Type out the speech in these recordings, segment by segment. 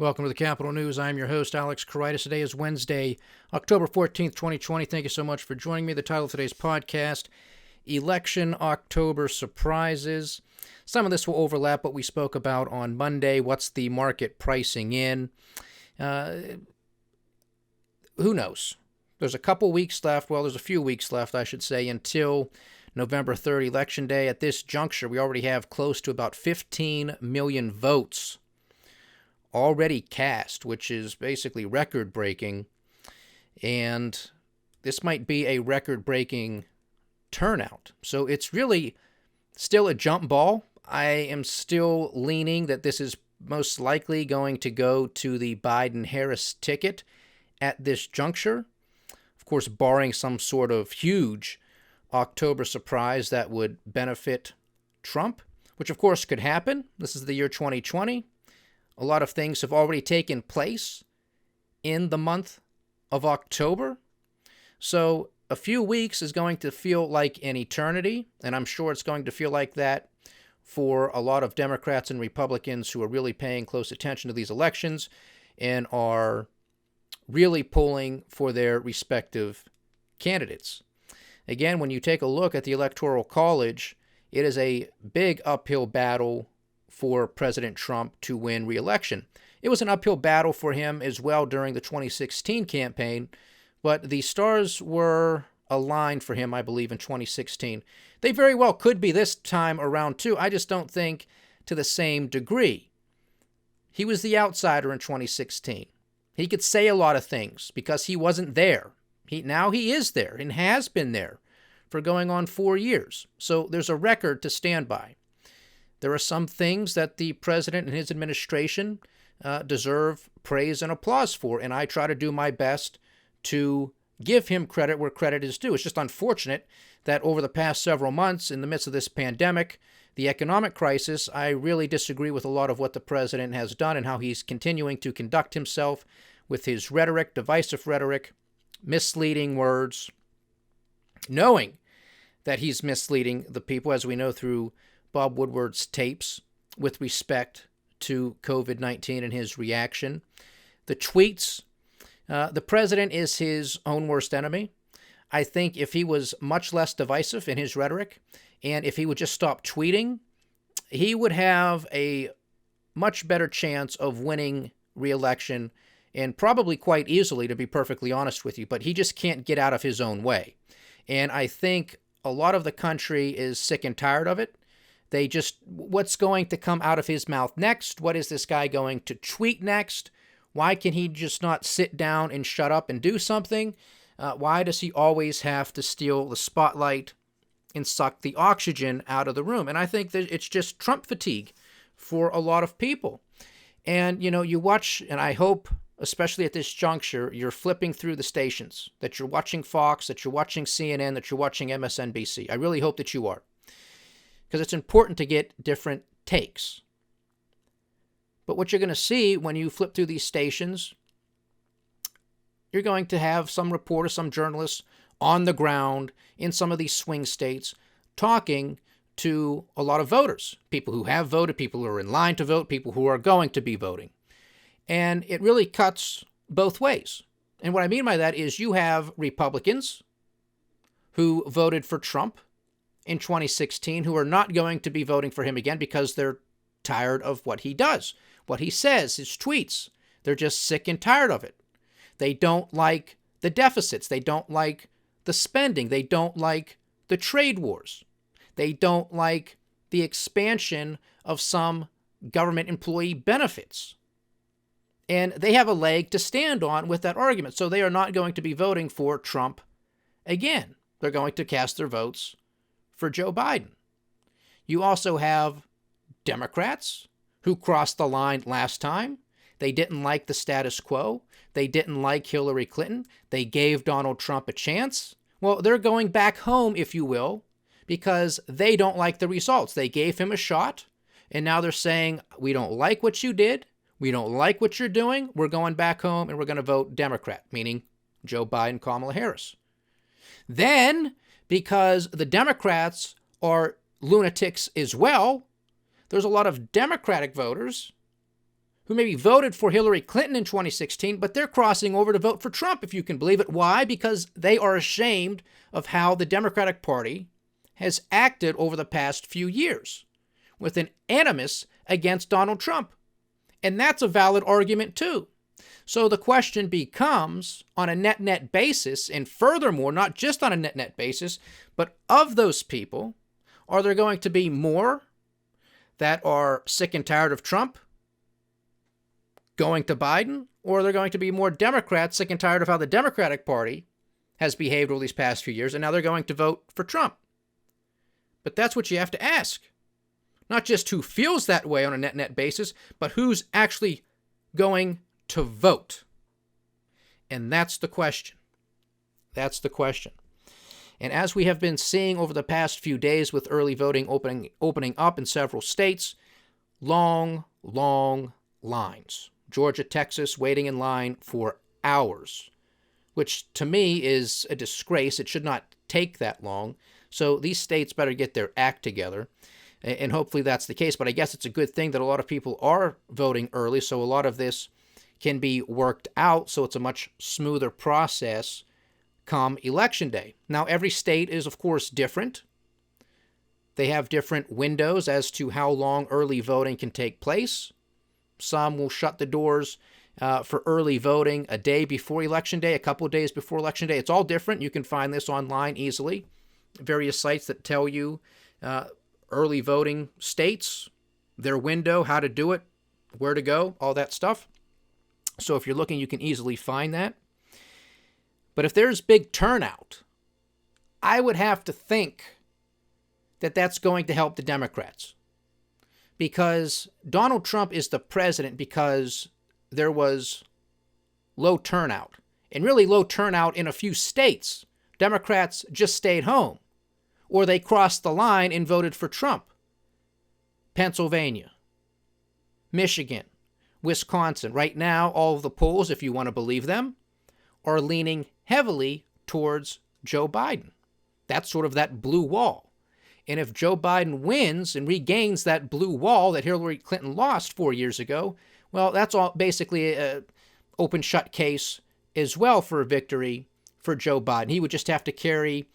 Welcome to the Capitol News. I'm your host, Alex Cries. Today is Wednesday, October 14th, 2020. Thank you so much for joining me. The title of today's podcast, Election October Surprises. Some of this will overlap what we spoke about on Monday. What's the market pricing in? Who knows? There's a couple weeks left. Well, there's a few weeks left, I should say, until November 3rd, Election Day. At this juncture, we already have close to about 15 million votes already cast, which is basically record-breaking, and this might be a record-breaking turnout. So it's really still a jump ball. I am still leaning that this is most likely going to go to the Biden-Harris ticket at this juncture. Of course, barring some sort of huge October surprise that would benefit Trump, which of course could happen. This is the year 2020. A lot of things have already taken place in the month of October. So a few weeks is going to feel like an eternity, and I'm sure it's going to feel like that for a lot of Democrats and Republicans who are really paying close attention to these elections and are really pulling for their respective candidates. Again, when you take a look at the Electoral College, it is a big uphill battle for President Trump to win re-election. It was an uphill battle for him as well during the 2016 campaign, but the stars were aligned for him, I believe, in 2016. They very well could be this time around too. I just don't think to the same degree. He was the outsider in 2016. He could say a lot of things because he wasn't there. Now he is there and has been there for going on 4 years. So there's a record to stand by. There are some things that the president and his administration deserve praise and applause for, and I try to do my best to give him credit where credit is due. It's just unfortunate that over the past several months, in the midst of this pandemic, the economic crisis, I really disagree with a lot of what the president has done and how he's continuing to conduct himself with his rhetoric, divisive rhetoric, misleading words, knowing that he's misleading the people, as we know through Bob Woodward's tapes with respect to COVID-19 and his reaction. The tweets, the president is his own worst enemy. I think if he was much less divisive in his rhetoric, and if he would just stop tweeting, he would have a much better chance of winning re-election, and probably quite easily, to be perfectly honest with you, but he just can't get out of his own way. And I think a lot of the country is sick and tired of it. What's going to come out of his mouth next? What is this guy going to tweet next? Why can he just not sit down and shut up and do something? Why does he always have to steal the spotlight and suck the oxygen out of the room? And I think that it's just Trump fatigue for a lot of people. And, you watch, and I hope, especially at this juncture, you're flipping through the stations, that you're watching Fox, that you're watching CNN, that you're watching MSNBC. I really hope that you are, because it's important to get different takes. But what you're going to see when you flip through these stations, you're going to have some reporters, some journalists on the ground in some of these swing states talking to a lot of voters, people who have voted, people who are in line to vote, people who are going to be voting. And it really cuts both ways. And what I mean by that is you have Republicans who voted for Trump in 2016 who are not going to be voting for him again because they're tired of what he does, what he says, his tweets. They're just sick and tired of it. They don't like the deficits. They don't like the spending. They don't like the trade wars. They don't like the expansion of some government employee benefits. And they have a leg to stand on with that argument. So they are not going to be voting for Trump again. They're going to cast their votes for Joe Biden. You also have Democrats who crossed the line last time. They didn't like the status quo. They didn't like Hillary Clinton. They gave Donald Trump a chance. Well, they're going back home, if you will, because they don't like the results. They gave him a shot, and now they're saying, we don't like what you did. We don't like what you're doing. We're going back home, and we're going to vote Democrat, meaning Joe Biden, Kamala Harris. Then, because the Democrats are lunatics as well, there's a lot of Democratic voters who maybe voted for Hillary Clinton in 2016, but they're crossing over to vote for Trump, if you can believe it. Why? Because they are ashamed of how the Democratic Party has acted over the past few years with an animus against Donald Trump. And that's a valid argument too. So the question becomes, on a net-net basis, and furthermore, not just on a net-net basis, but of those people, are there going to be more that are sick and tired of Trump going to Biden, or are there going to be more Democrats sick and tired of how the Democratic Party has behaved over these past few years, and now they're going to vote for Trump? But that's what you have to ask. Not just who feels that way on a net-net basis, but who's actually going to vote. And that's the question. That's the question. And as we have been seeing over the past few days with early voting opening up in several states, long lines. Georgia, Texas, waiting in line for hours, which to me is a disgrace. It should not take that long. So these states better get their act together. And hopefully that's the case. But I guess it's a good thing that a lot of people are voting early, so a lot of this can be worked out, so it's a much smoother process come Election Day. Now, every state is, of course, different. They have different windows as to how long early voting can take place. Some will shut the doors for early voting a day before Election Day, a couple of days before Election Day. It's all different. You can find this online easily. Various sites that tell you early voting states, their window, how to do it, where to go, all that stuff. So if you're looking, you can easily find that. But if there's big turnout, I would have to think that that's going to help the Democrats. Because Donald Trump is the president because there was low turnout. And really low turnout in a few states. Democrats just stayed home. Or they crossed the line and voted for Trump. Pennsylvania, Michigan, Wisconsin. Right now, all of the polls, if you want to believe them, are leaning heavily towards Joe Biden. That's sort of that blue wall. And if Joe Biden wins and regains that blue wall that Hillary Clinton lost 4 years ago, well, that's all basically an open shut case as well for a victory for Joe Biden. He would just have to carry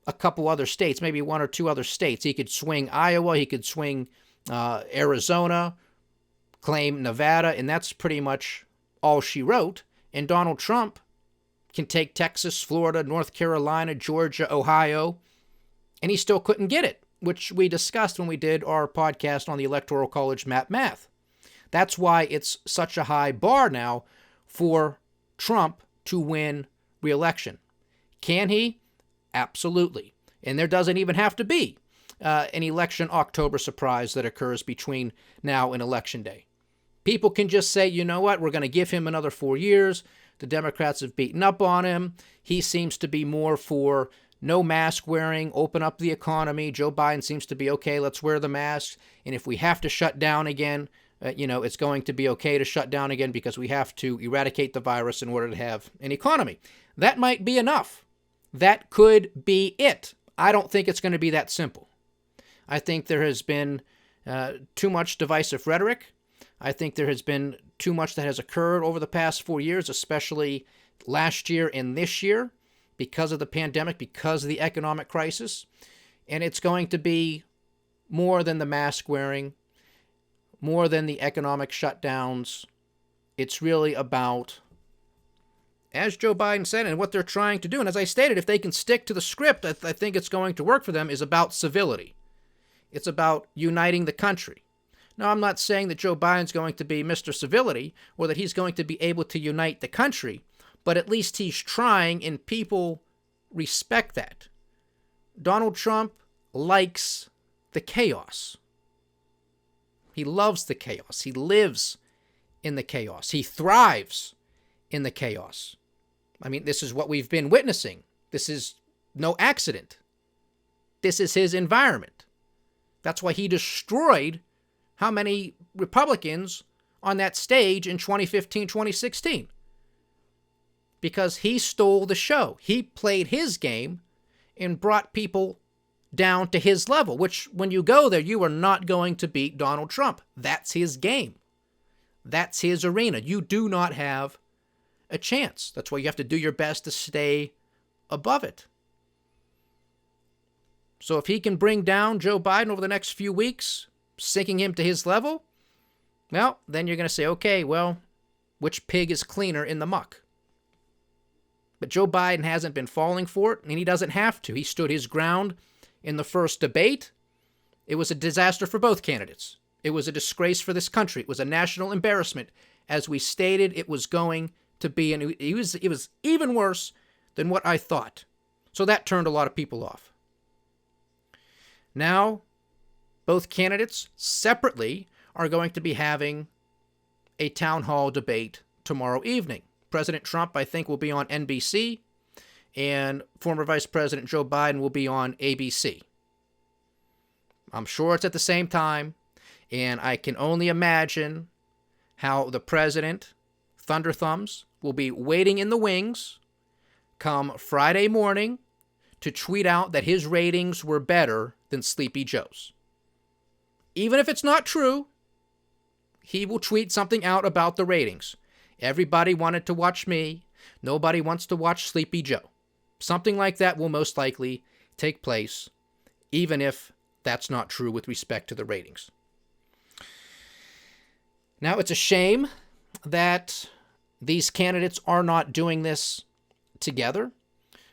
a couple other states, maybe one or two other states. He could swing Iowa, he could swing Arizona, claim Nevada, and that's pretty much all she wrote. And Donald Trump can take Texas, Florida, North Carolina, Georgia, Ohio, and he still couldn't get it, which we discussed when we did our podcast on the Electoral College map math. That's why it's such a high bar now for Trump to win re-election. Can he? Absolutely. And there doesn't even have to be an election October surprise that occurs between now and Election Day. People can just say, you know what, we're going to give him another 4 years. The Democrats have beaten up on him. He seems to be more for no mask wearing, open up the economy. Joe Biden seems to be, okay, let's wear the masks. And if we have to shut down again, it's going to be okay to shut down again because we have to eradicate the virus in order to have an economy. That might be enough. That could be it. I don't think it's going to be that simple. I think there has been too much divisive rhetoric. I think there has been too much that has occurred over the past 4 years, especially last year and this year, because of the pandemic, because of the economic crisis. And it's going to be more than the mask wearing, more than the economic shutdowns. It's really about, as Joe Biden said, and what they're trying to do. And as I stated, if they can stick to the script, I think it's going to work for them, is about civility. It's about uniting the country. Now, I'm not saying that Joe Biden's going to be Mr. Civility or that he's going to be able to unite the country, but at least he's trying, and people respect that. Donald Trump likes the chaos. He loves the chaos. He lives in the chaos. He thrives in the chaos. I mean, this is what we've been witnessing. This is no accident. This is his environment. That's why he destroyed how many Republicans on that stage in 2015, 2016? Because he stole the show. He played his game and brought people down to his level, which when you go there, you are not going to beat Donald Trump. That's his game. That's his arena. You do not have a chance. That's why you have to do your best to stay above it. So if he can bring down Joe Biden over the next few weeks, sinking him to his level, well, then you're going to say, okay, well, which pig is cleaner in the muck? But Joe Biden hasn't been falling for it, and he doesn't have to. He stood his ground in the first debate. It was a disaster for both candidates. It was a disgrace for this country. It was a national embarrassment. As we stated, it was going to be, and it was even worse than what I thought. So that turned a lot of people off. Now, both candidates separately are going to be having a town hall debate tomorrow evening. President Trump, I think, will be on NBC, and former Vice President Joe Biden will be on ABC. I'm sure it's at the same time, and I can only imagine how the president, Thunder Thumbs, will be waiting in the wings come Friday morning to tweet out that his ratings were better than Sleepy Joe's. Even if it's not true, he will tweet something out about the ratings. Everybody wanted to watch me. Nobody wants to watch Sleepy Joe. Something like that will most likely take place, even if that's not true with respect to the ratings. Now, it's a shame that these candidates are not doing this together.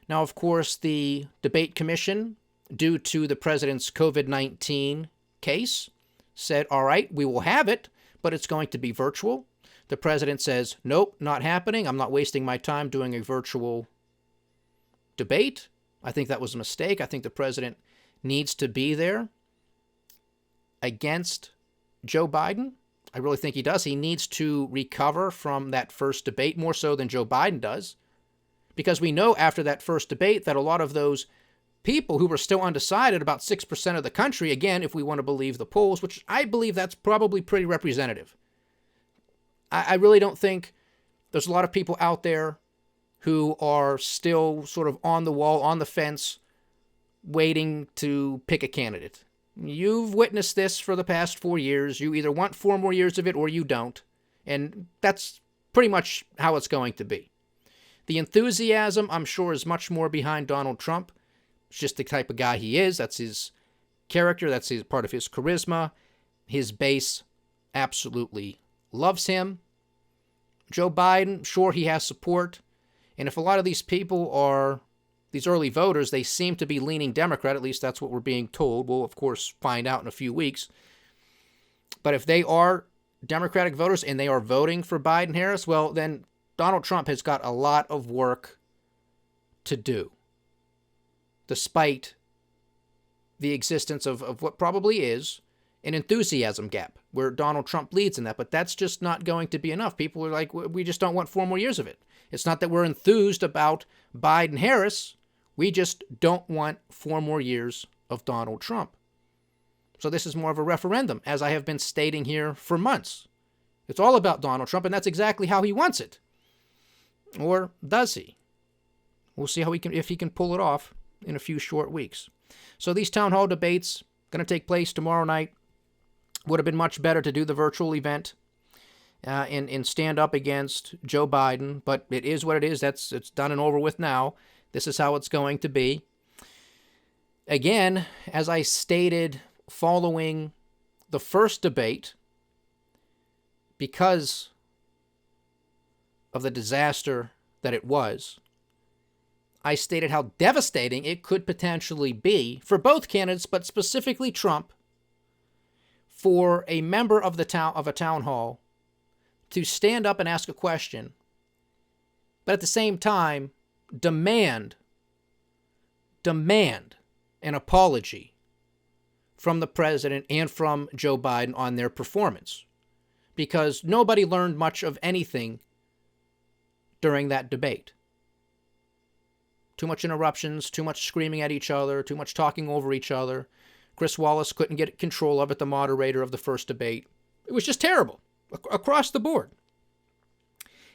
Now, of course, the debate commission, due to the president's COVID-19 case, said, all right, we will have it, but it's going to be virtual. The president says, nope, not happening. I'm not wasting my time doing a virtual debate. I think that was a mistake. I think the president needs to be there against Joe Biden. I really think he does. He needs to recover from that first debate more so than Joe Biden does, because we know after that first debate that a lot of those people who were still undecided, about 6% of the country, again, if we want to believe the polls, which I believe that's probably pretty representative. I really don't think there's a lot of people out there who are still sort of on the wall, on the fence, waiting to pick a candidate. You've witnessed this for the past 4 years. You either want 4 more years of it or you don't. And that's pretty much how it's going to be. The enthusiasm, I'm sure, is much more behind Donald Trump. It's just the type of guy he is. That's his character. That's his part of his charisma. His base absolutely loves him. Joe Biden, sure, he has support. And if a lot of these people are, these early voters, they seem to be leaning Democrat, at least that's what we're being told. We'll, of course, find out in a few weeks. But if they are Democratic voters and they are voting for Biden-Harris, well, then Donald Trump has got a lot of work to do, despite the existence of what probably is an enthusiasm gap, where Donald Trump leads in that. But that's just not going to be enough. People are like, we just don't want 4 more years of it. It's not that we're enthused about Biden-Harris. We just don't want 4 more years of Donald Trump. So this is more of a referendum, as I have been stating here for months. It's all about Donald Trump, and that's exactly how he wants it. Or does he? We'll see how if he can pull it off in a few short weeks. So these town hall debates going to take place tomorrow night. Would have been much better to do the virtual event and stand up against Joe Biden, but it is what it is. It's done and over with now. This is how it's going to be. Again, as I stated following the first debate, because of the disaster that it was, I stated how devastating it could potentially be for both candidates, but specifically Trump, for a member of a town hall to stand up and ask a question, but at the same time demand an apology from the president and from Joe Biden on their performance, because nobody learned much of anything during that debate. Too much interruptions, too much screaming at each other, too much talking over each other. Chris Wallace couldn't get control of it, the moderator of the first debate. It was just terrible across the board.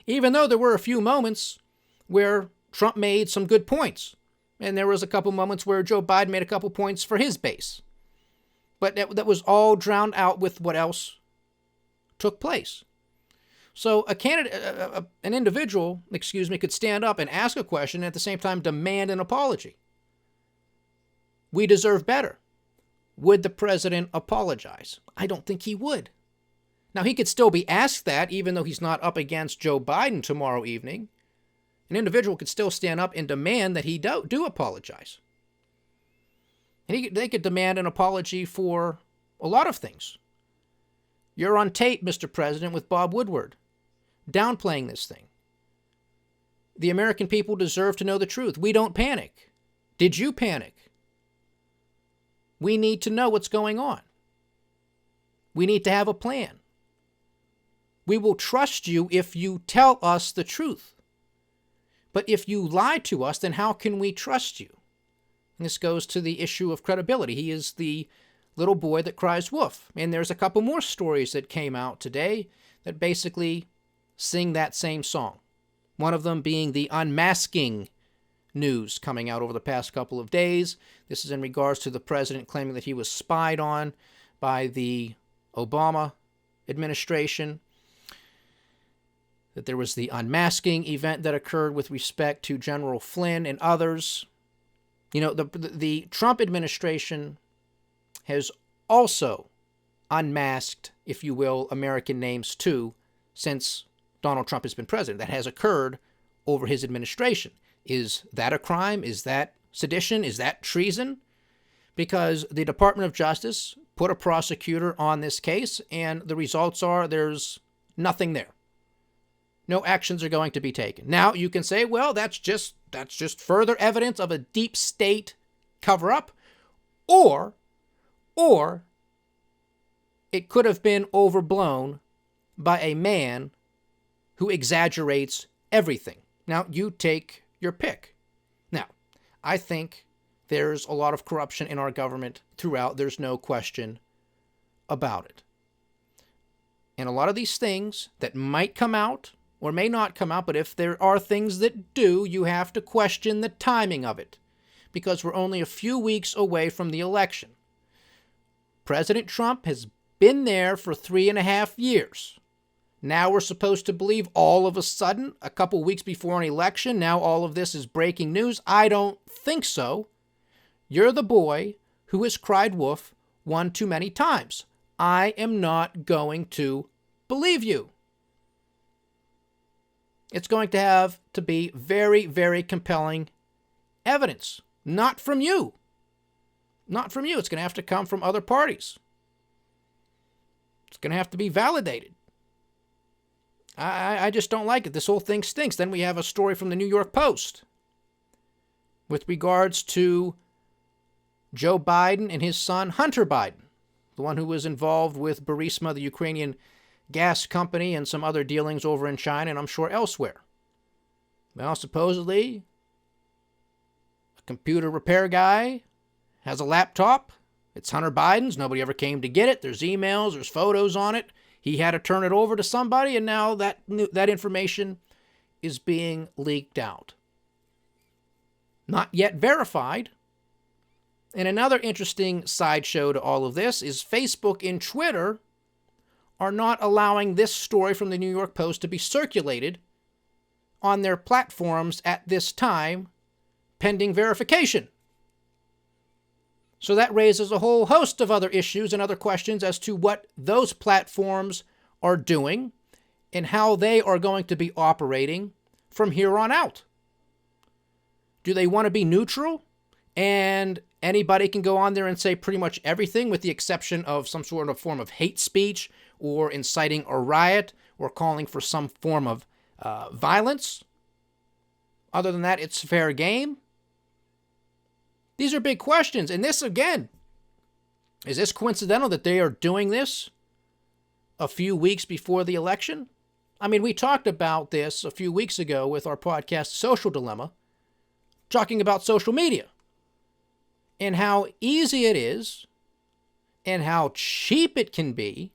Even though there were a few moments where Trump made some good points, and there was a couple moments where Joe Biden made a couple points for his base. But that was all drowned out with what else took place. So a candidate, an individual, could stand up and ask a question and at the same time demand an apology. We deserve better. Would the president apologize? I don't think he would. Now, he could still be asked that, even though he's not up against Joe Biden tomorrow evening. An individual could still stand up and demand that he do apologize. And they could demand an apology for a lot of things. You're on tape, Mr. President, with Bob Woodward, downplaying this thing. The American people deserve to know the truth. We don't panic. Did you panic? We need to know what's going on. We need to have a plan. We will trust you if you tell us the truth. But if you lie to us, then how can we trust you? And this goes to the issue of credibility. He is the little boy that cries wolf. And there's a couple more stories that came out today that basically sing that same song. One of them being the unmasking news coming out over the past couple of days. This is in regards to the president claiming that he was spied on by the Obama administration, that there was the unmasking event that occurred with respect to General Flynn and others. You know, the Trump administration has also unmasked, if you will, American names too, since Donald Trump has been president. That has occurred over his administration. Is that a crime? Is that sedition? Is that treason? Because the Department of Justice put a prosecutor on this case, and the results are there's nothing there. No actions are going to be taken. Now, you can say, well, that's just further evidence of a deep state cover-up, or it could have been overblown by a man who exaggerates everything. Now, you take your pick. Now, I think there's a lot of corruption in our government throughout. There's no question about it. And a lot of these things that might come out or may not come out, but if there are things that do, you have to question the timing of it, because we're only a few weeks away from the election. President Trump has been there for 3.5 years. Now we're supposed to believe all of a sudden, a couple weeks before an election, now all of this is breaking news? I don't think so. You're the boy who has cried wolf one too many times. I am not going to believe you. It's going to have to be very, very compelling evidence. Not from you. Not from you. It's going to have to come from other parties. It's going to have to be validated. I just don't like it. This whole thing stinks. Then we have a story from the New York Post with regards to Joe Biden and his son, Hunter Biden, the one who was involved with Burisma, the Ukrainian gas company, and some other dealings over in China, and I'm sure elsewhere. Well, supposedly, a computer repair guy has a laptop. It's Hunter Biden's. Nobody ever came to get it. There's emails. There's photos on it. He had to turn it over to somebody, and now that information is being leaked out. Not yet verified. And another interesting sideshow to all of this is Facebook and Twitter are not allowing this story from the New York Post to be circulated on their platforms at this time, pending verification. So that raises a whole host of other issues and other questions as to what those platforms are doing and how they are going to be operating from here on out. Do they want to be neutral and anybody can go on there and say pretty much everything with the exception of some sort of form of hate speech or inciting a riot or calling for some form of violence? Other than that, it's fair game. These are big questions. And this, again, is this coincidental that they are doing this a few weeks before the election? I mean, we talked about this a few weeks ago with our podcast, Social Dilemma, talking about social media and how easy it is and how cheap it can be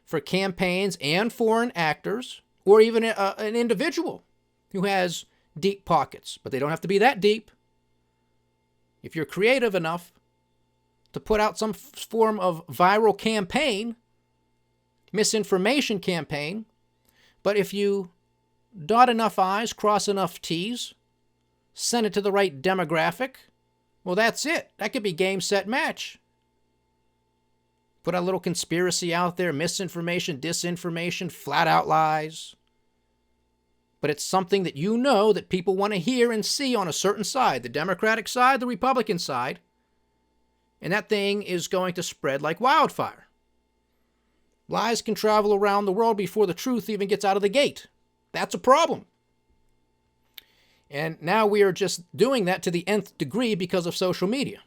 for campaigns and foreign actors, or even an individual who has deep pockets. But they don't have to be that deep. If you're creative enough to put out some form of viral campaign, misinformation campaign, But if you dot enough I's, cross enough T's, send it to the right demographic, well, that's it. That could be game, set, match. Put a little conspiracy out there, misinformation, disinformation, flat out lies. But it's something that you know that people want to hear and see on a certain side, the Democratic side, the Republican side. And that thing is going to spread like wildfire. Lies can travel around the world before the truth even gets out of the gate. That's a problem. And now we are just doing that to the nth degree because of social media.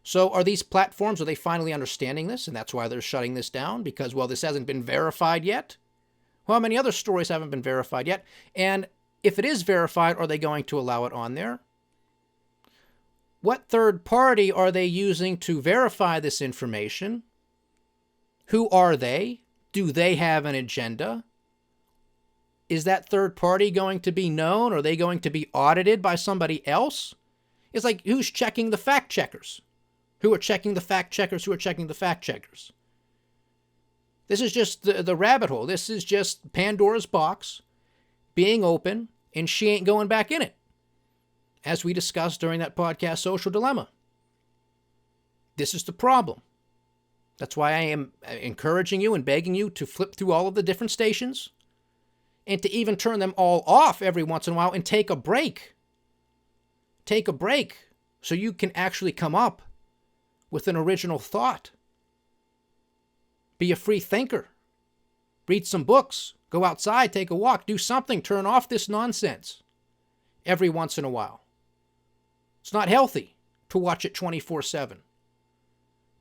So are these platforms, are they finally understanding this? And that's why they're shutting this down? Because, well, this hasn't been verified yet? Well, how many other stories haven't been verified yet? And if it is verified, are they going to allow it on there? What third party are they using to verify this information? Who are they? Do they have an agenda? Is that third party going to be known? Are they going to be audited by somebody else? It's like, who's checking the fact checkers? Who are checking the fact checkers? Who are checking the fact checkers? This is just the rabbit hole. This is just Pandora's box being open, and she ain't going back in it. As we discussed during that podcast, Social Dilemma. This is the problem. That's why I am encouraging you and begging you to flip through all of the different stations and to even turn them all off every once in a while and take a break. Take a break so you can actually come up with an original thought. Be a free thinker. Read some books. Go outside, take a walk, do something, turn off this nonsense every once in a while. It's not healthy to watch it 24/7.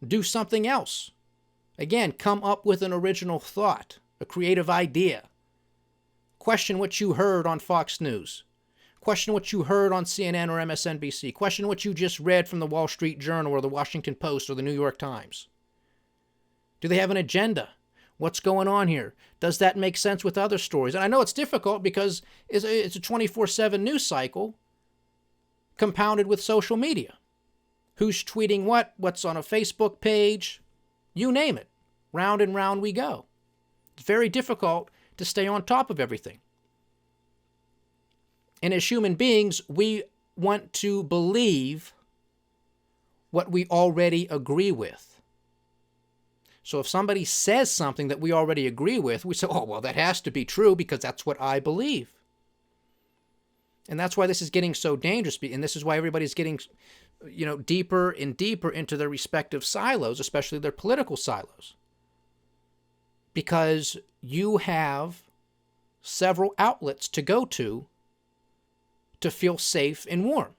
Do something else. Again, come up with an original thought, a creative idea. Question what you heard on Fox News. Question what you heard on CNN or MSNBC. Question what you just read from the Wall Street Journal or the Washington Post or the New York Times. Do they have an agenda? What's going on here? Does that make sense with other stories? And I know it's difficult because it's a 24/7 news cycle compounded with social media. Who's tweeting what? What's on a Facebook page? You name it. Round and round we go. It's very difficult to stay on top of everything. And as human beings, we want to believe what we already agree with. So if somebody says something that we already agree with, we say, oh, well, that has to be true because that's what I believe. And that's why this is getting so dangerous. And this is why everybody's getting, deeper and deeper into their respective silos, especially their political silos. Because you have several outlets to go to feel safe and warm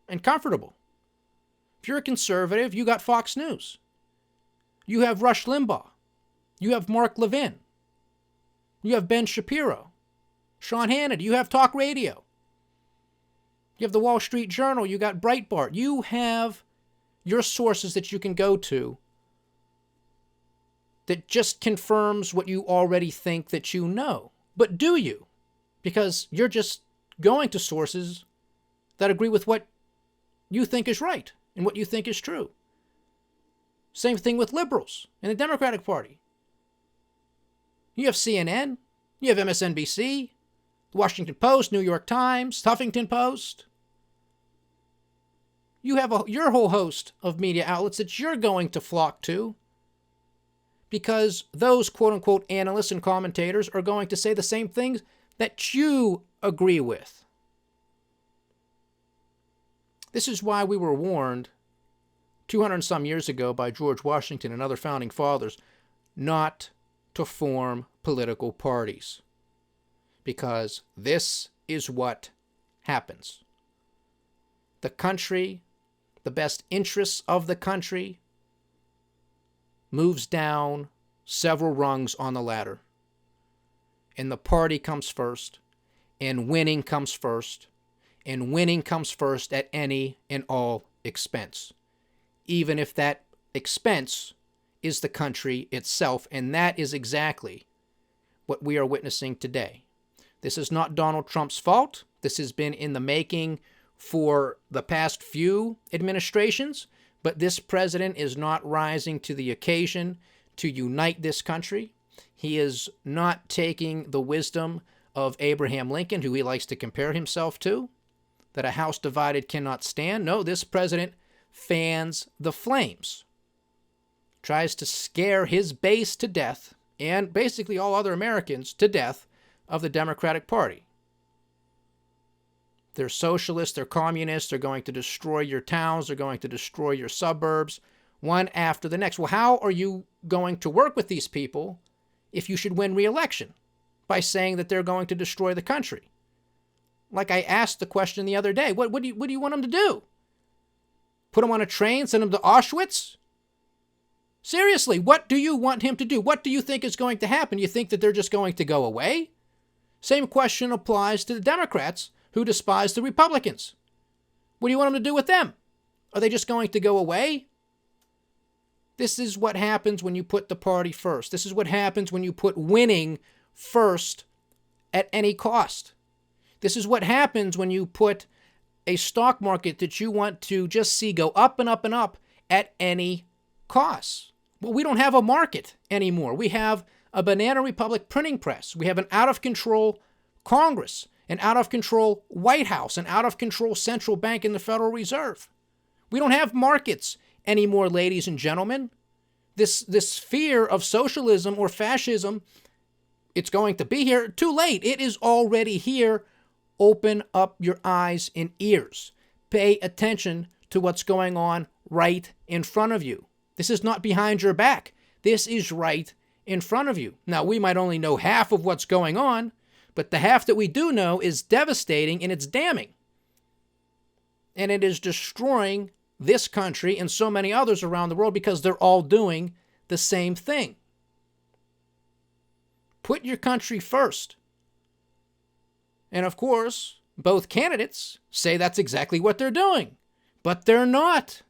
and comfortable. If you're a conservative, you got Fox News. You have Rush Limbaugh. You have Mark Levin. You have Ben Shapiro. Sean Hannity. You have talk radio. You have the Wall Street Journal. You got Breitbart. You have your sources that you can go to that just confirms what you already think that you know. But do you? Because you're just going to sources that agree with what you think is right and what you think is true. Same thing with liberals in the Democratic Party. You have CNN, you have MSNBC, the Washington Post, New York Times, Huffington Post. You have your whole host of media outlets that you're going to flock to because those quote-unquote analysts and commentators are going to say the same things that you agree with. This is why we were warned 200 and some years ago by George Washington and other founding fathers not to form political parties. Because this is what happens. The country, the best interests of the country, moves down several rungs on the ladder. And the party comes first, and winning comes first, and winning comes first at any and all expense. Even if that expense is the country itself, and that is exactly what we are witnessing today. This is not Donald Trump's fault. This has been in the making for the past few administrations, but this president is not rising to the occasion to unite this country. He is not taking the wisdom of Abraham Lincoln, who he likes to compare himself to, that a house divided cannot stand. No, this president fans the flames, tries to scare his base to death, and basically all other Americans to death, of the Democratic Party. They're socialists, they're communists, they're going to destroy your towns, they're going to destroy your suburbs, one after the next. Well, how are you going to work with these people if you should win re-election? By saying that they're going to destroy the country. Like I asked the question the other day, what do you want them to do? Put him on a train, send him to Auschwitz? Seriously, what do you want him to do? What do you think is going to happen? You think that they're just going to go away? Same question applies to the Democrats who despise the Republicans. What do you want them to do with them? Are they just going to go away? This is what happens when you put the party first. This is what happens when you put winning first at any cost. This is what happens when you put a stock market that you want to just see go up and up and up at any cost. Well, we don't have a market anymore. We have a banana republic printing press. We have an out-of-control Congress, an out-of-control White House, an out-of-control central bank in the Federal Reserve. We don't have markets anymore, ladies and gentlemen. This fear of socialism or fascism, it's going to be here. Too late. It is already here. Open up your eyes and ears. Pay attention to what's going on right in front of you. This is not behind your back. This is right in front of you. Now, we might only know half of what's going on, but the half that we do know is devastating and it's damning. And it is destroying this country and so many others around the world because they're all doing the same thing. Put your country first. And of course, both candidates say that's exactly what they're doing. But they're not.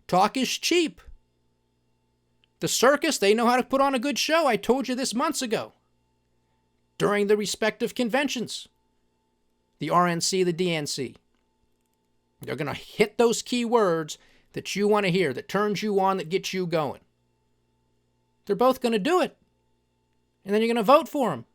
Talk is cheap. The circus, they know how to put on a good show. I told you this months ago. During the respective conventions. The RNC, the DNC. They're going to hit those key words that you want to hear, that turns you on, that gets you going. They're both going to do it. And then you're going to vote for them.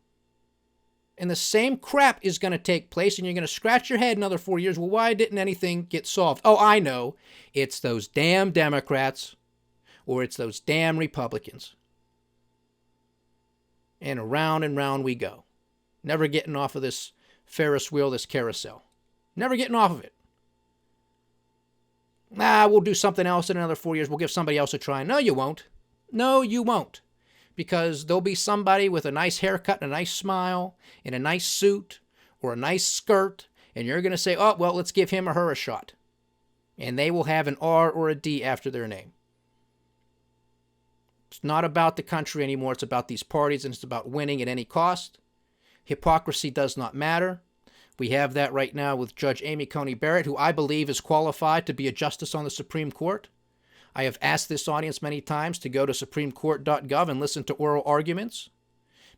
And the same crap is going to take place, and you're going to scratch your head another 4 years. Well, why didn't anything get solved? Oh, I know. It's those damn Democrats, or it's those damn Republicans. And round we go. Never getting off of this Ferris wheel, this carousel. Never getting off of it. We'll do something else in another 4 years. We'll give somebody else a try. No, you won't. No, you won't. Because there'll be somebody with a nice haircut and a nice smile, in a nice suit, or a nice skirt, and you're going to say, oh, well, let's give him or her a shot. And they will have an R or a D after their name. It's not about the country anymore. It's about these parties, and it's about winning at any cost. Hypocrisy does not matter. We have that right now with Judge Amy Coney Barrett, who I believe is qualified to be a justice on the Supreme Court. I have asked this audience many times to go to supremecourt.gov and listen to oral arguments,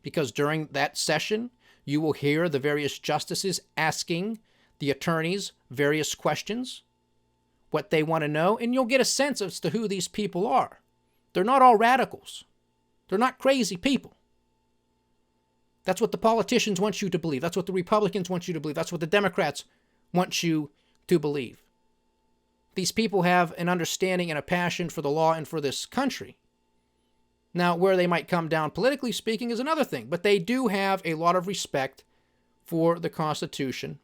because during that session, you will hear the various justices asking the attorneys various questions, what they want to know, and you'll get a sense as to who these people are. They're not all radicals. They're not crazy people. That's what the politicians want you to believe. That's what the Republicans want you to believe. That's what the Democrats want you to believe. These people have an understanding and a passion for the law and for this country. Now, where they might come down politically speaking is another thing, but they do have a lot of respect for the Constitution.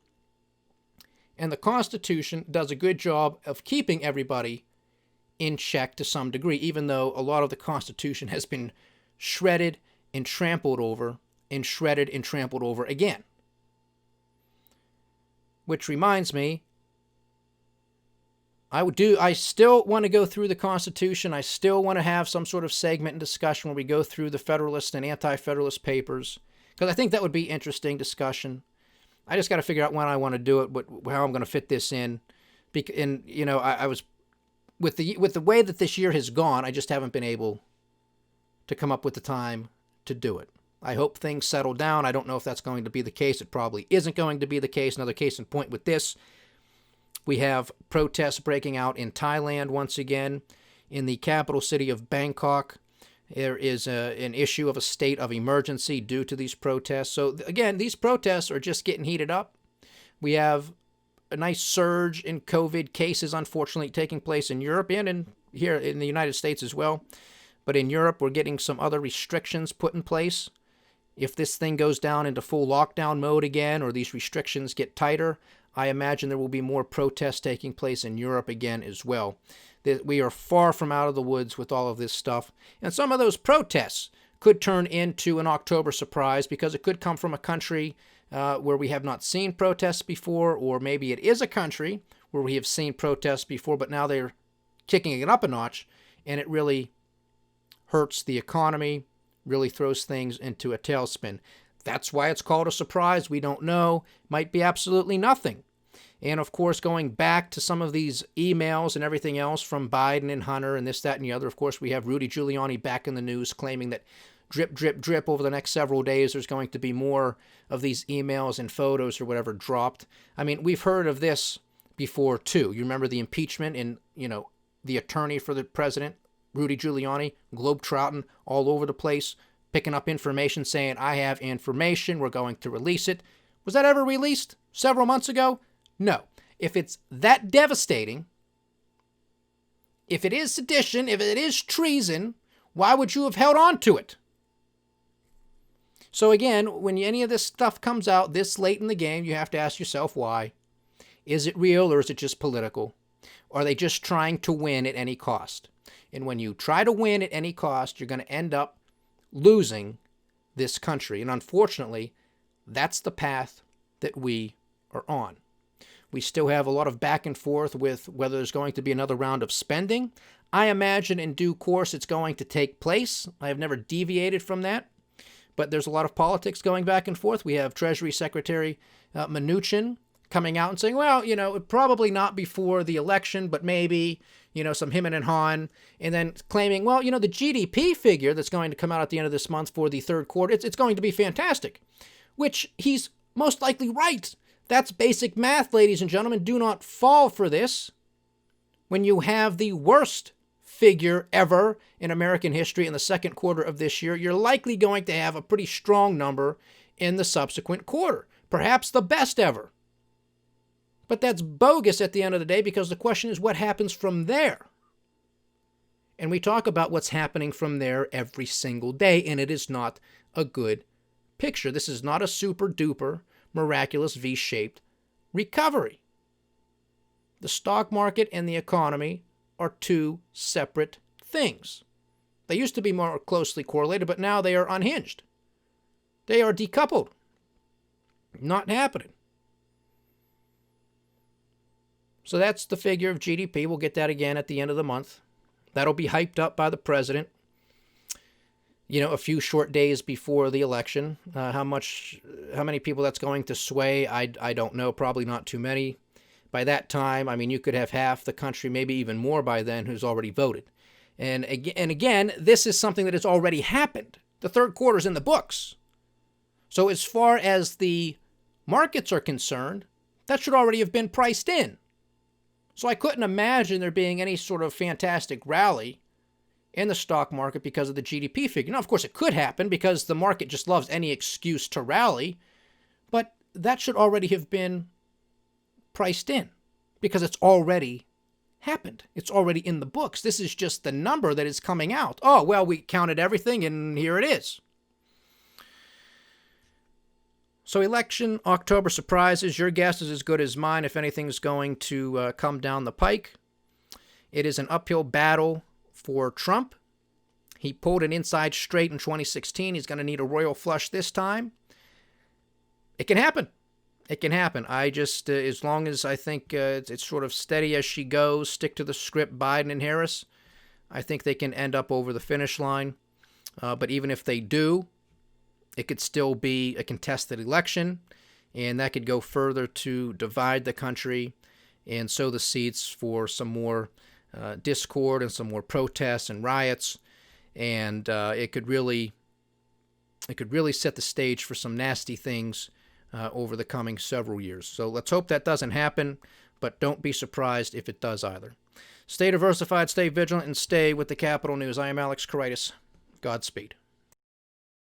And the Constitution does a good job of keeping everybody in check to some degree, even though a lot of the Constitution has been shredded and trampled over, and shredded and trampled over again. Which reminds me, I still want to go through the Constitution. I still want to have some sort of segment and discussion where we go through the Federalist and Anti-Federalist papers, because I think that would be interesting discussion. I just got to figure out when I want to do it, how I'm going to fit this in. And I was with the way that this year has gone, I just haven't been able to come up with the time to do it. I hope things settle down. I don't know if that's going to be the case. It probably isn't going to be the case. Another case in point with this. We have protests breaking out in Thailand once again, in the capital city of Bangkok. There is an issue of a state of emergency due to these protests. So again, these protests are just getting heated up. We have a nice surge in COVID cases, unfortunately, taking place in Europe and here in the United States as well. But in Europe, we're getting some other restrictions put in place. If this thing goes down into full lockdown mode again, or these restrictions get tighter, I imagine there will be more protests taking place in Europe again as well. We are far from out of the woods with all of this stuff. And some of those protests could turn into an October surprise because it could come from a country where we have not seen protests before, or maybe it is a country where we have seen protests before, but now they're kicking it up a notch, and it really hurts the economy, really throws things into a tailspin. That's why it's called a surprise. We don't know. Might be absolutely nothing. And of course, going back to some of these emails and everything else from Biden and Hunter and this, that, and the other, of course, we have Rudy Giuliani back in the news claiming that drip, drip, drip over the next several days, there's going to be more of these emails and photos or whatever dropped. I mean, we've heard of this before, too. You remember the impeachment and, the attorney for the president, Rudy Giuliani, globetrotting all over the place, picking up information, saying, I have information, we're going to release it. Was that ever released several months ago? No. If it's that devastating, if it is sedition, if it is treason, why would you have held on to it? So again, when any of this stuff comes out this late in the game, you have to ask yourself why. Is it real or is it just political? Are they just trying to win at any cost? And when you try to win at any cost, you're going to end up losing this country. And unfortunately, that's the path that we are on. We still have a lot of back and forth with whether there's going to be another round of spending. I imagine in due course it's going to take place. I have never deviated from that. But there's a lot of politics going back and forth. We have Treasury Secretary Mnuchin coming out and saying, well, probably not before the election, but maybe, some him and Han, and then claiming, well, the GDP figure that's going to come out at the end of this month for the third quarter, it's going to be fantastic, which he's most likely right. That's basic math, ladies and gentlemen. Do not fall for this. When you have the worst figure ever in American history in the second quarter of this year, you're likely going to have a pretty strong number in the subsequent quarter, perhaps the best ever. But that's bogus at the end of the day, because the question is what happens from there. And we talk about what's happening from there every single day, and it is not a good picture. This is not a super duper miraculous V-shaped recovery. The stock market and the economy are two separate things. They used to be more closely correlated, but now they are unhinged. They are decoupled. Not happening. So that's the figure of GDP. We'll get that again at the end of the month. That'll be hyped up by the president, a few short days before the election. How many people that's going to sway, I don't know. Probably not too many. By that time, you could have half the country, maybe even more by then, who's already voted. And again, this is something that has already happened. The third quarter's in the books. So as far as the markets are concerned, that should already have been priced in. So I couldn't imagine there being any sort of fantastic rally in the stock market because of the GDP figure. Now, of course, it could happen because the market just loves any excuse to rally, but that should already have been priced in because it's already happened. It's already in the books. This is just the number that is coming out. Oh, well, we counted everything and here it is. So election, October surprises. Your guess is as good as mine if anything's going to come down the pike. It is an uphill battle for Trump. He pulled an inside straight in 2016. He's going to need a royal flush this time. It can happen. It can happen. I just, as long as I think it's sort of steady as she goes, stick to the script, Biden and Harris, I think they can end up over the finish line. But even if they do, it could still be a contested election, and that could go further to divide the country and sow the seeds for some more discord and some more protests and riots, and it could really set the stage for some nasty things over the coming several years. So let's hope that doesn't happen, but don't be surprised if it does either. Stay diversified, stay vigilant, and stay with the Capital News. I am Alex Caritis. Godspeed.